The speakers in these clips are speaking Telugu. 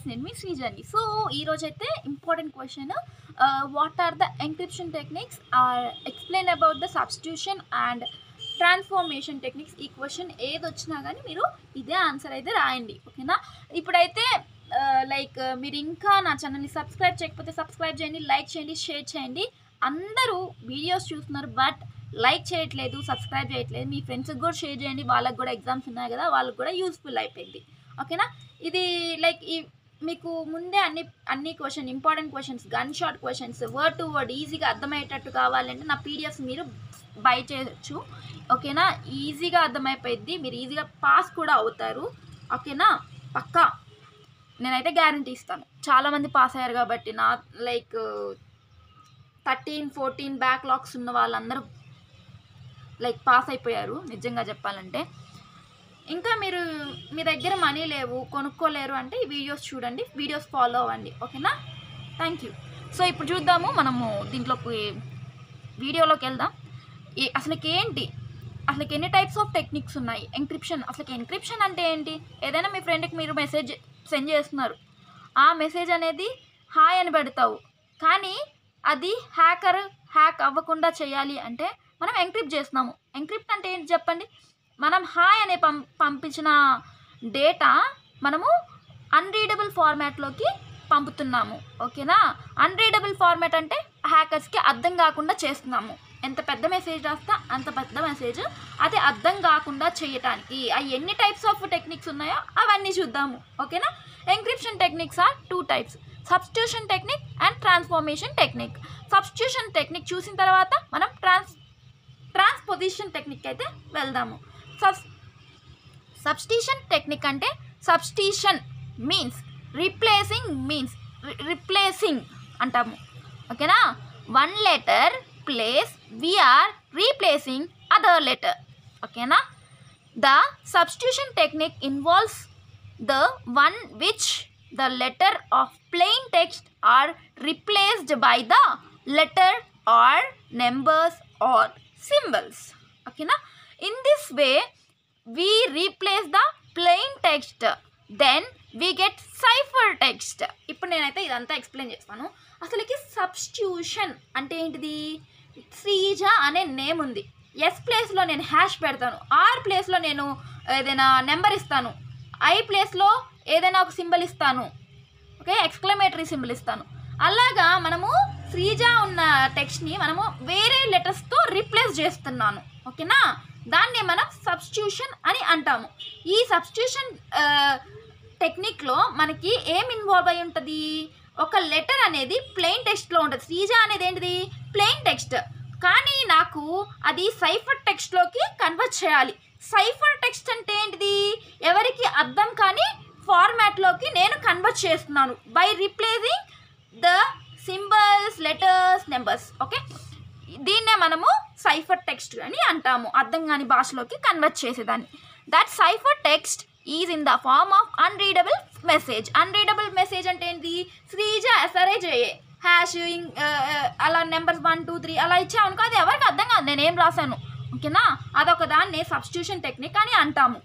నేను మీ శ్రీజని. సో ఈరోజైతే important question, what or the encryption techniques or explain about the substitution and transformation techniques. ఈ క్వశ్చన్ ఏది వచ్చినా కానీ మీరు ఇదే ఆన్సర్ అయితే రాయండి, ఓకేనా. ఇప్పుడైతే లైక్ మీరు ఇంకా నా ఛానల్ని సబ్స్క్రైబ్ చేయకపోతే సబ్స్క్రైబ్ చేయండి, లైక్ చేయండి, షేర్ చేయండి. అందరూ వీడియోస్ చూస్తున్నారు బట్ లైక్ చేయట్లేదు, సబ్స్క్రైబ్ చేయట్లేదు. మీ ఫ్రెండ్స్కి కూడా షేర్ చేయండి, వాళ్ళకి కూడా ఎగ్జామ్స్ ఉన్నాయి కదా, వాళ్ళకి కూడా యూస్ఫుల్ అయిపోయింది, ఓకేనా. ఇది లైక్ ఈ మీకు ముందే అన్ని question important questions, gun shot questions, word to word ఈజీగా అర్థమయ్యేటట్టు కావాలంటే నా పీడిఎఫ్స్ మీరు బై చేయొచ్చు, ఓకేనా. ఈజీగా అర్థమైపోయింది, మీరు ఈజీగా పాస్ కూడా అవుతారు, ఓకేనా. పక్కా నేనైతే గ్యారంటీ ఇస్తాను. చాలామంది పాస్ అయ్యారు కాబట్టి, నా లైక్ 13-14 బ్యాక్లాగ్స్ ఉన్న వాళ్ళందరూ లైక్ పాస్ అయిపోయారు నిజంగా చెప్పాలంటే. ఇంకా మీ దగ్గర మనీ లేవు, కొనుక్కోలేరు అంటే ఈ వీడియోస్ చూడండి, వీడియోస్ ఫాలో అవ్వండి, ఓకేనా. Thank you. సో ఇప్పుడు చూద్దాము, మనము దీంట్లోకి వీడియోలోకి వెళ్దాం. అసలుకి ఎన్ని టైప్స్ ఆఫ్ టెక్నిక్స్ ఉన్నాయి. ఎన్క్రిప్షన్ అంటే ఏంటి? ఏదైనా మీ ఫ్రెండ్కి మీరు మెసేజ్ సెండ్ చేస్తున్నారు, ఆ మెసేజ్ అనేది హాయ్ అని పెడతావు, కానీ అది హ్యాక్ అవ్వకుండా చేయాలి అంటే మనం ఎంక్రిప్ట్ చేస్తున్నాము. ఎంక్రిప్ట్ అంటే ఏంటి చెప్పండి? మనం హాయ్ అనే పంపించిన డేటా మనము అన్రీడబుల్ ఫార్మాట్లోకి పంపుతున్నాము, ఓకేనా. అన్రీడబుల్ ఫార్మాట్ అంటే హ్యాకర్స్కి అర్థం కాకుండా చేస్తున్నాము. ఎంత పెద్ద మెసేజ్ రాస్తా అంత పెద్ద మెసేజ్, అది అర్థం కాకుండా చేయటానికి ఎన్ని టైప్స్ ఆఫ్ టెక్నిక్స్ ఉన్నాయో అవన్నీ చూద్దాము, ఓకేనా. Encryption techniques are 2 types, substitution technique and transformation technique. Substitution technique చూసిన తర్వాత మనం ట్రాన్స్పోజిషన్ టెక్నిక్ అయితే వెళ్దాము. సబ్స్టిట్యూషన్ టెక్నిక్ అంటే సబ్స్టిట్యూషన్ మీన్స్ రిప్లేసింగ్ అంటాము, ఓకేనా. 1 letter place we are replacing other letter, ఓకేనా. The substitution technique involves the one which the letter of plain text are replaced by the letter or numbers or symbols, ఓకేనా. In this way we replace the plain text, then we get cipher text. ఇప్పుడు నేనైతే ఇదంతా ఎక్స్ప్లెయిన్ చేస్తాను. అసలుకి సబ్స్టిట్యూషన్ అంటే ఏంటిది? శ్రీజ అనే నేమ్ ఉంది, ఎస్ ప్లేస్లో నేను హ్యాష్ పెడతాను, ఆర్ ప్లేస్లో నేను ఏదైనా నెంబర్ ఇస్తాను, ఐ ప్లేస్లో ఏదైనా ఒక సింబల్ ఇస్తాను, ఓకే, ఎక్స్క్లమేటరీ సింబల్ ఇస్తాను. అలాగా మనము శ్రీజ ఉన్న టెక్స్ట్ని మనము వేరే లెటర్స్తో రీప్లేస్ చేస్తున్నాను, ఓకేనా. దాన్ని మనం సబ్స్టిట్యూషన్ అని అంటాము. ఈ సబ్స్టిట్యూషన్ టెక్నిక్లో మనకి ఏం ఇన్వాల్వ్ అయి ఉంటుంది? ఒక లెటర్ అనేది ప్లెయిన్ టెక్స్ట్లో ఉంటుంది. శ్రీజ అనేది ఏంటిది? ప్లెయిన్ టెక్స్ట్, కానీ నాకు అది సైఫర్ టెక్స్ట్లోకి కన్వర్ట్ చేయాలి. సైఫర్ టెక్స్ట్ అంటే ఏంటిది? ఎవరికి అర్థం కానీ ఫార్మాట్లోకి నేను కన్వర్ట్ చేస్తున్నాను by replacing the symbols, letters, numbers, okay. దీన్నే మనము సైఫర్ టెక్స్ట్ అని అంటాము, అర్థం కాని భాషలోకి కన్వర్ట్ చేసేదాన్ని. That cipher text is in the form of unreadable message. Unreadable message అంటే ఏంటి? శ్రీజ ఎస్ఆర్ఐ జేఏ హ్యాష్ అలా నెంబర్స్ 1 2 3 అలా ఇచ్చామనుకో, అది ఎవరికి అర్థం కాదు నేనేం రాశాను, ఓకేనా. అదొక దాన్ని సబ్స్టిట్యూషన్ టెక్నిక్ అని అంటాము.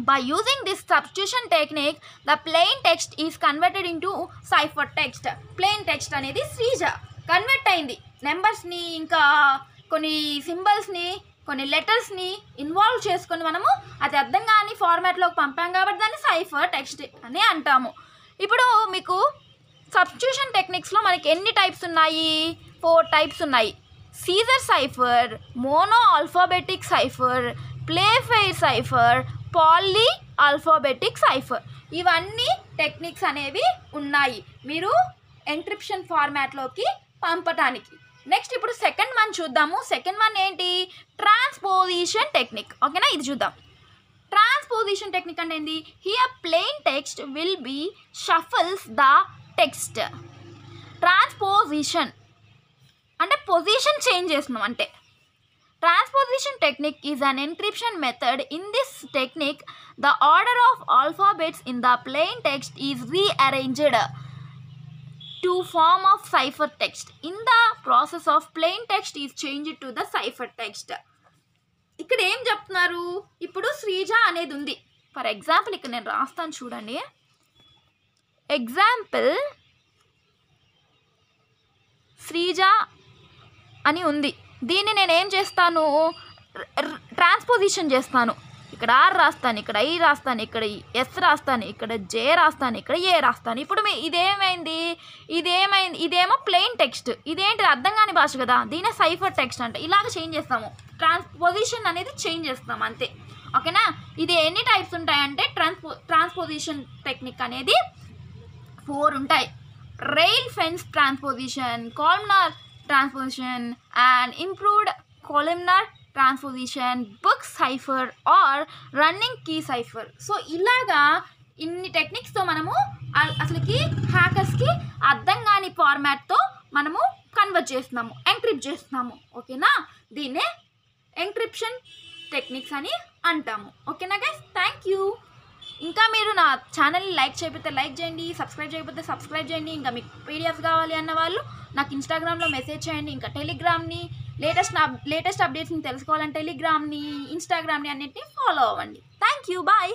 By using this substitution technique, the plain text is converted into cipher text. Plain text అనేది శ్రీజ కన్వర్ట్ అయింది. నెంబర్స్ని ఇంకా కొన్ని సింబల్స్ని కొన్ని లెటర్స్ని ఇన్వాల్వ్ చేసుకొని మనము అది అర్థం కాని ఫార్మాట్లోకి పంపాం కాబట్టి దాన్ని సైఫర్ టెక్స్ట్ అని అంటాము. ఇప్పుడు మీకు సబ్స్టిట్యూషన్ టెక్నిక్స్లో మనకి ఎన్ని టైప్స్ ఉన్నాయి? 4 టైప్స్ ఉన్నాయి. Caesar cipher, monoalphabetic cipher, playfair cipher, polyalphabetic cipher. ఇవన్నీ టెక్నిక్స్ అనేవి ఉన్నాయి మీరు ఎన్క్రిప్షన్ ఫార్మాట్లోకి పంపటానికి. నెక్స్ట్ ఇప్పుడు సెకండ్ వన్ చూద్దాము. సెకండ్ వన్ ఏంటి? ట్రాన్స్పోజిషన్ టెక్నిక్, ఓకేనా. ఇది చూద్దాం. ట్రాన్స్పోజిషన్ టెక్నిక్ అంటే ఏంటి? Here plain text will be shuffles the text. Transposition అంటే పొజిషన్ చేంజ్ చేస్తున్నాం అంటే. Transposition technique is an encryption method. In this technique, the order of alphabets in the plain text is rearranged to form of cipher text. In the process of plain text is changed to the cipher text. ఇక్కడ ఏం చెప్తున్నారు? ఇప్పుడు శ్రీజ అనేది ఉంది. ఫర్ ఎగ్జాంపుల్ ఇక్కడ నేను రాస్తాను చూడండి. ఎగ్జాంపుల్ శ్రీజ అని ఉంది. దీన్ని నేనేం చేస్తాను, ట్రాన్స్పోజిషన్ చేస్తాను. ఇక్కడ ఆర్ రాస్తాను, ఇక్కడ ఐ రాస్తాను, ఇక్కడ ఎస్ రాస్తాను, ఇక్కడ జే రాస్తాను, ఇక్కడ ఏ రాస్తాను. ఇప్పుడు ఇదేమో ప్లెయిన్ టెక్స్ట్, ఇదేంటి అర్థం కాని భాష కదా, దీనే సైఫర్ టెక్స్ట్ అంటే. ఇలాగ చేంజ్ చేస్తాము, ట్రాన్స్పోజిషన్ అనేది చేంజ్ చేస్తాం అంతే. ఓకేనా. ఇది ఎన్ని టైప్స్ ఉంటాయంటే ట్రాన్స్పోజిషన్ టెక్నిక్ అనేది 4 ఉంటాయి. Rail fence transposition, columnar transposition and improved columnar transposition, book cipher or running key cipher. So ఇలాగా ఇన్ని టెక్నిక్స్తో మనము అసలుకి హ్యాకర్స్కి అర్థం కాని ఫార్మాట్తో మనము కన్వర్ట్ చేస్తున్నాము, ఎంక్రిప్ట్ చేస్తున్నాము. ఓకేనా. దీన్నే ఎంక్రిప్షన్ టెక్నిక్స్ అని అంటాము. ఓకేనా గైస్, థ్యాంక్ యూ. ఇంకా మీరు నా ఛానల్ని లైక్ చేయకపోతే లైక్ చేయండి, సబ్స్క్రైబ్ చేయకపోతే సబ్స్క్రైబ్ చేయండి. ఇంకా మీకు పీడిఎఫ్ కావాలి అన్న వాళ్ళు నాకు ఇన్స్టాగ్రామ్లో మెసేజ్ చేయండి. ఇంకా టెలిగ్రామ్ని లేటెస్ట్ అప్డేట్స్ని తెలుసుకోవాలంటే టెలిగ్రామ్ని, ఇన్స్టాగ్రామ్ని అన్నిటిని ఫాలో అవ్వండి. Thank you, bye.